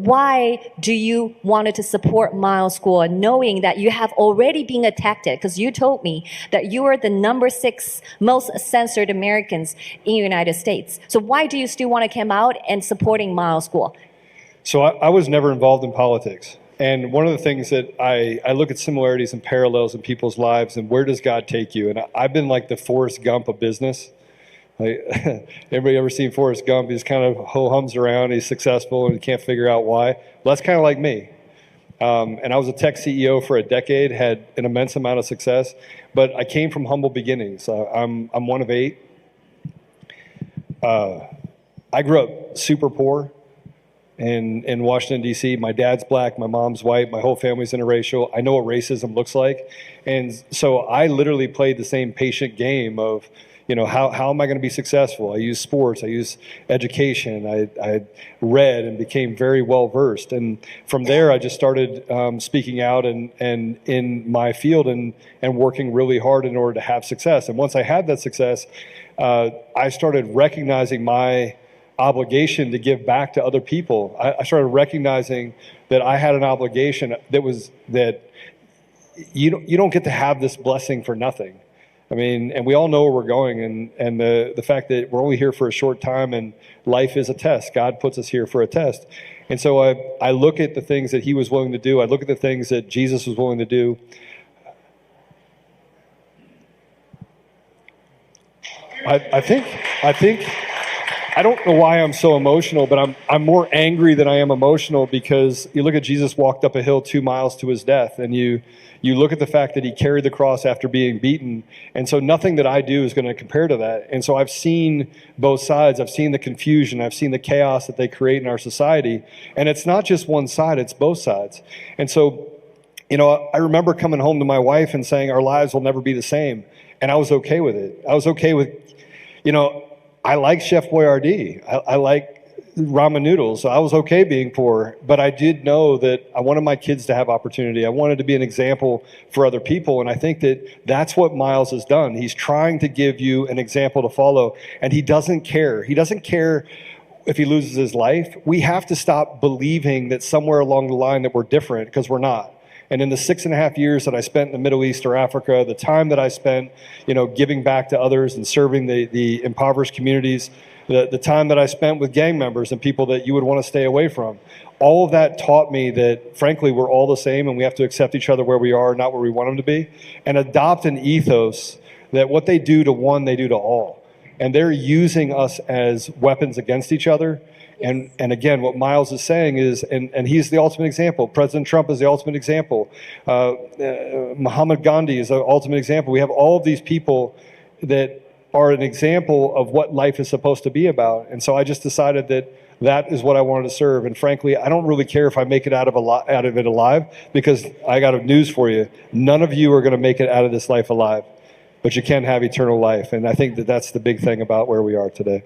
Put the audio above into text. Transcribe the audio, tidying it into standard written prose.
why do you wanted to support Miles School, knowing that you have already been attacked? Because you told me that you are the number 6 most censored Americans in the United States. So why do you still want to come out and supporting Miles School? So I was never involved in politics. And one of the things that I look at similarities and parallels in people's lives and where does God take you? And I've been like the Forrest Gump of business. Like, everybody ever seen Forrest Gump? He's kind of ho-hums around, he's successful, and he can't figure out why. Well, that's kind of like me. And I was a tech CEO for a decade, had an immense amount of success, but I came from humble beginnings. I'm one of 8. I grew up super poor in Washington, D.C. My dad's black, my mom's white, my whole family's interracial. I know what racism looks like. And so I literally played the same patient game of, how am I going to be successful? I used sports, I used education, I read and became very well versed. And from there, I just started speaking out and in my field and working really hard in order to have success. And once I had that success, I started recognizing my obligation to give back to other people. I started recognizing that I had an obligation that you don't get to have this blessing for nothing. I mean, and we all know where we're going, and the fact that we're only here for a short time, and life is a test. God puts us here for a test. And so I look at the things that he was willing to do. I look at the things that Jesus was willing to do. I think I don't know why I'm so emotional, but I'm more angry than I am emotional, because you look at Jesus walked up a hill 2 miles to his death, and you look at the fact that he carried the cross after being beaten, and so nothing that I do is going to compare to that. And so I've seen both sides. I've seen the confusion. I've seen the chaos that they create in our society, and it's not just one side, it's both sides. And so, I remember coming home to my wife and saying our lives will never be the same, and I was okay with it. I was okay with, I like Chef Boyardee. I like ramen noodles. So I was okay being poor, but I did know that I wanted my kids to have opportunity. I wanted to be an example for other people, and I think that that's what Miles has done. He's trying to give you an example to follow, and he doesn't care. He doesn't care if he loses his life. We have to stop believing that somewhere along the line that we're different, because we're not. And in the 6.5 years that I spent in the Middle East or Africa, the time that I spent, giving back to others and serving the impoverished communities, the time that I spent with gang members and people that you would want to stay away from, all of that taught me that, frankly, we're all the same, and we have to accept each other where we are, not where we want them to be, and adopt an ethos that what they do to one, they do to all. And they're using us as weapons against each other. And again, what Miles is saying is, and he's the ultimate example. President Trump is the ultimate example. Muhammad Gandhi is the ultimate example. We have all of these people that are an example of what life is supposed to be about. And so I just decided that is what I wanted to serve. And frankly, I don't really care if I make it out of it alive, because I got news for you. None of you are going to make it out of this life alive, but you can have eternal life. And I think that that's the big thing about where we are today.